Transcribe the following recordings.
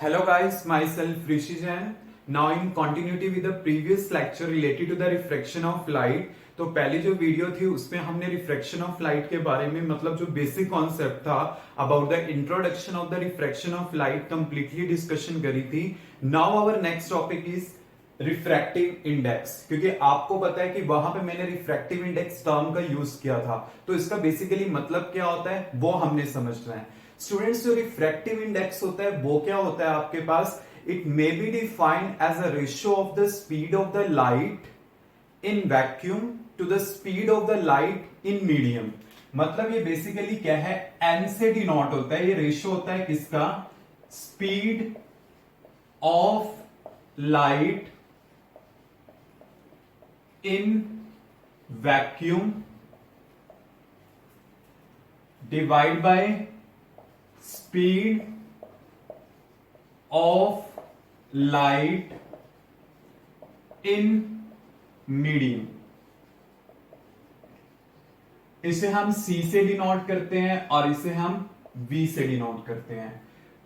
Hello guys, myself Rishi Jain. Now in continuity with the previous lecture related to the refraction of light. तो पहली जो video थी उसमें हमने refraction of light के बारे में मतलब जो बेसिक कॉन्सेप्ट था about the introduction of the refraction of light completely discussion करी थी. Now our next topic is refractive index, क्योंकि आपको पता है कि वहां पे मैंने रिफ्रैक्टिव इंडेक्स टर्म का यूज किया था. तो इसका बेसिकली मतलब क्या होता है वो हमने समझना है. स्टूडेंट्स, जो रिफ्रैक्टिव इंडेक्स होता है वो क्या होता है आपके पास? It may be defined as a ratio of the speed of the light in vacuum to the speed of the light in medium. मतलब ये बेसिकली क्या है, एन से डिनोट होता है. ये रेशियो होता है किसका? Speed of light in vacuum divide by speed of light in medium. इसे हम C से डिनोट करते हैं और इसे हम V से डिनोट करते हैं.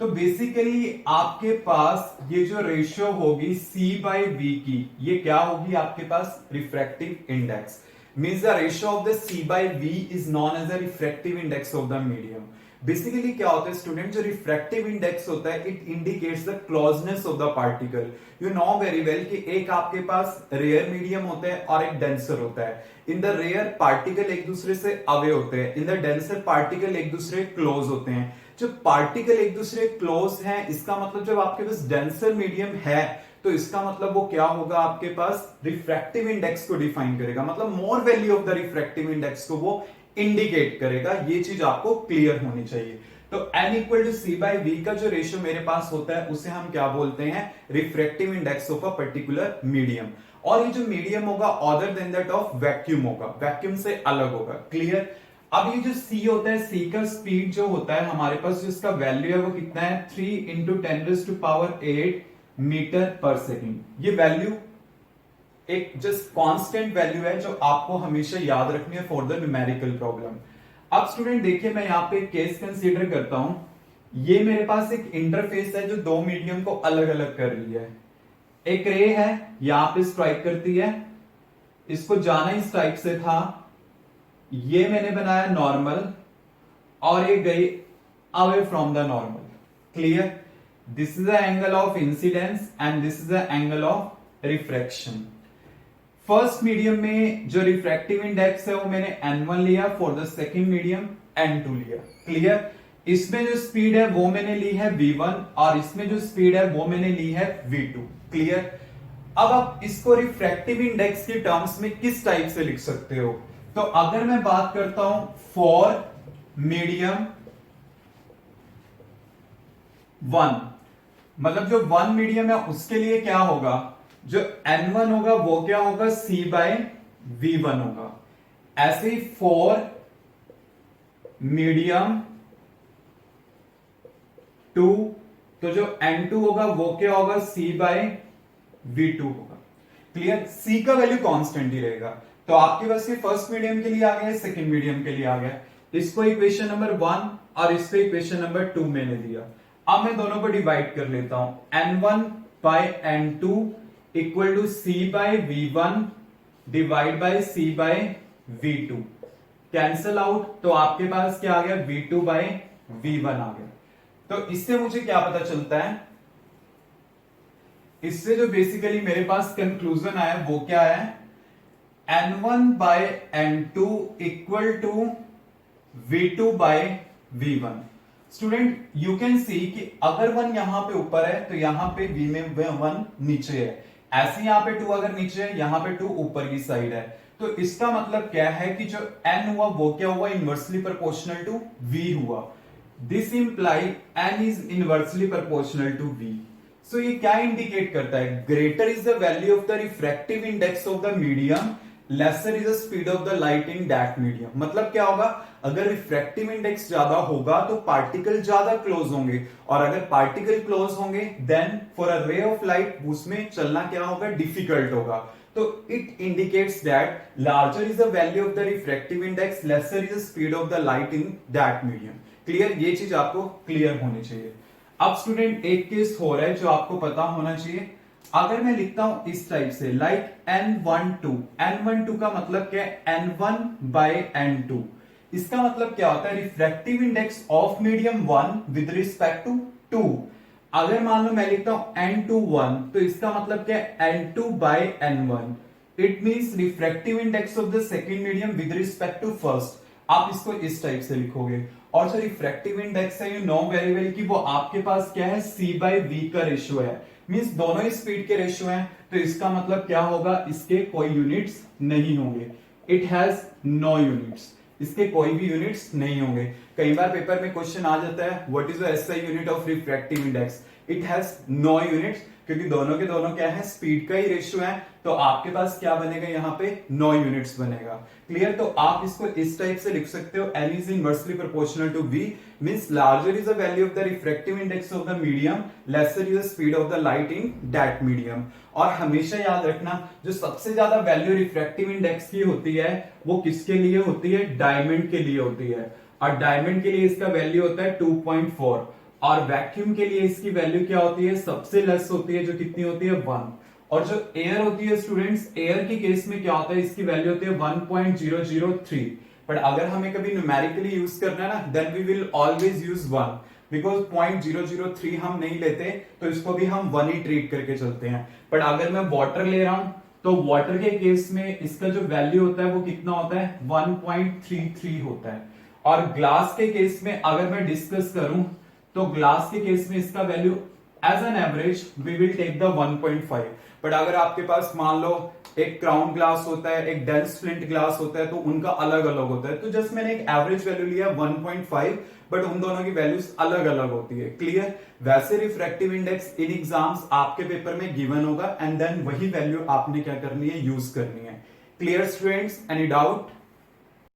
तो बेसिकली आपके पास ये जो रेशियो होगी C बाई V की, ये क्या होगी आपके पास? Refractive index. Means the ratio of the C by V is known as the refractive index of the medium. Basically क्या होता है स्टूडेंट, जो रिफ्रैक्टिव इंडेक्स होता है it indicates the closeness of the particle. You know very well कि एक आपके पास rare medium होता है और एक डेंसर होता है. इन द रेयर पार्टिकल एक दूसरे से अवे होते हैं, इन द डेंसर पार्टिकल एक दूसरे क्लोज होते हैं. जब पार्टिकल एक दूसरे क्लोज हैं इसका मतलब जब आपके पास डेंसर मीडियम है तो इसका मतलब वो क्या होगा आपके पास? रिफ्रैक्टिव इंडेक्स को डिफाइन करेगा. मतलब more value of the refractive index को वो इंडिकेट करेगा. ये चीज आपको क्लियर होनी चाहिए. तो n equal to C by V का जो रेशियो मेरे पास होता है उसे हम क्या बोलते हैं? Refractive index of a particular medium. और ये जो मीडियम होगा other than that of vacuum होगा, वैक्यूम से अलग होगा. क्लियर? अब ये जो C होता है, C का स्पीड जो होता है हमारे पास, जो इसका वैल्यू है वो कितना है? 3 इंटू 10⁸ मीटर पर सेकेंड. ये वैल्यू एक जस्ट कांस्टेंट वैल्यू है जो आपको हमेशा याद रखनी है फॉर द न्यूमेरिकल प्रॉब्लम. अब स्टूडेंट देखिए, मैं यहाँ पे केस कंसीडर करता हूं. ये मेरे पास एक इंटरफेस है जो दो मीडियम को अलग अलग कर रही है. एक रे है यहां पे स्ट्राइक करती है, इसको जाना इस टाइप से था, ये मैंने बनाया नॉर्मल और ये गई away from the normal. Clear? This is the angle of incidence and this is the angle of refraction. First medium में जो रिफ्रैक्टिव इंडेक्स है वो मैंने n1 लिया, for the second medium n2 लिया. क्लियर? इसमें जो स्पीड है वो मैंने ली है v1 और इसमें जो स्पीड है वो मैंने ली है v2. क्लियर? अब आप इसको रिफ्रैक्टिव इंडेक्स के टर्म्स में किस टाइप से लिख सकते हो? तो अगर मैं बात करता हूं फॉर मीडियम 1, मतलब जो 1 मीडियम है उसके लिए क्या होगा? जो n1 होगा वो क्या होगा? C बाय v1 होगा. ऐसे ही फॉर मीडियम 2, तो जो n2 होगा वो क्या होगा? C बाय v2 होगा. क्लियर? C का वैल्यू कांस्टेंट ही रहेगा. तो आपके पास ये फर्स्ट मीडियम के लिए आ गया, सेकंड मीडियम के लिए आ गया. इसको इक्वेशन नंबर 1 और इसको इक्वेशन नंबर 2 मैंने दिया. अब मैं दोनों को डिवाइड कर लेता हूं. n1 by n2 equal to C by v1 divide by C by v2. Cancel out, तो आपके पास क्या आ गया? v2 बाय v1 आ गया. तो इससे मुझे क्या पता चलता है? इससे जो बेसिकली मेरे पास कंक्लूजन आया वो क्या है? n1 by n2 equal to v2 by v1. Student you can see कि अगर 1 यहां पे ऊपर है तो यहां पे v में 1 नीचे है. ऐसे यहां पे 2 अगर नीचे है, यहां पे 2 ऊपर की साइड है. तो इसका मतलब क्या है कि जो n हुआ वो क्या हुआ? इनवर्सली प्रोपोर्शनल टू v हुआ. This imply n is inversely proportional to v. So ये क्या इंडिकेट करता है? Greater is the value of the refractive index of the medium, lesser is the speed of the light in that medium. मतलब क्या होगा? अगर refractive index ज्यादा होगा तो पार्टिकल ज्यादा क्लोज होंगे, और अगर पार्टिकल क्लोज होंगे then for a ray of light उसमें चलना क्या होगा? डिफिकल्ट होगा. तो it indicates that larger is the value of the refractive index, lesser is the speed of the light in that medium. Clear? ये चीज आपको क्लियर होनी चाहिए. अब स्टूडेंट एक केस हो रहा है जो आपको पता होना चाहिए। अगर मैं लिखता हूं इस टाइप से लाइक N12 का मतलब क्या है, N1 बाय N2। इसका मतलब क्या होता है, refractive index of medium 1 with respect to 2। अगर मान लो मैं लिखता हूं N21 तो इसका मतलब क्या है, N2 by N1। It means refractive index of the second medium with respect to first. आप इसको इस टाइप से लिखोगे। और जो रिफ्रैक्टिव इंडेक्स है यू नो वेरी वेल कि वो आपके पास क्या है, C बाय V का रेशियो है। मींस दोनों ही स्पीड के रेशियो हैं, तो इसका मतलब क्या होगा, इसके कोई यूनिट्स नहीं होंगे। इट हैज नो यूनिट्स, इसके कोई भी यूनिट्स नहीं होंगे। कई बार पेपर में क्वेश्चन आ जाता है what is the SI unit of refractive index. It has no units, क्योंकि दोनों के दोनों क्या है, स्पीड का ही रेशियो है। तो आपके पास क्या बनेगा, यहाँ पे नो यूनिट्स बनेगा। क्लियर। तो आप इसको इस टाइप से लिख सकते हो, n is inversely proportional to v, means larger is the value of the refractive index of the medium, lesser is the speed of the light in that medium. और हमेशा याद रखना, जो सबसे ज्यादा वैल्यू रिफ्रैक्टिव इंडेक्स की होती है वो किसके लिए होती है, डायमंड के लिए होती है। और डायमंड के लिए इसका वैल्यू होता है 2.4। और वैक्यूम के लिए इसकी वैल्यू क्या होती है, सबसे लेस होती है, जो कितनी होती है 1। और जो एयर होती है स्टूडेंट्स, एयर के केस में क्या होता है, इसकी वैल्यू होती है 1.003। बट अगर हमें कभी न्यूमेरिकली यूज करना है ना, then we will always use 1, because 0.003 हम नहीं लेते, तो इसको भी हम 1 ही ट्रीट करके चलते हैं। बट अगर मैं वाटर ले रहा हूं तो वाटर के केस में इसका जो वैल्यू होता है वो कितना होता है, 1.33 होता है। और ग्लास के केस में अगर मैं डिस्कस करूं तो ग्लास के केस में इसका value as an average we will take the 1.5। But अगर आपके पास मान लो एक क्राउन ग्लास होता है, एक डेंस फ्लिंट ग्लास होता है, तो उनका अलग अलग होता है। तो जस्ट मैंने एक एवरेज वैल्यू लिया 1.5, बट उन दोनों की वैल्यूज अलग अलग होती है। क्लियर। वैसे रिफ्रैक्टिव इंडेक्स इन एग्जाम्स आपके पेपर में गिवन होगा, एंड देन वही वैल्यू आपने क्या करनी है, यूज करनी है। Clear students, any doubt?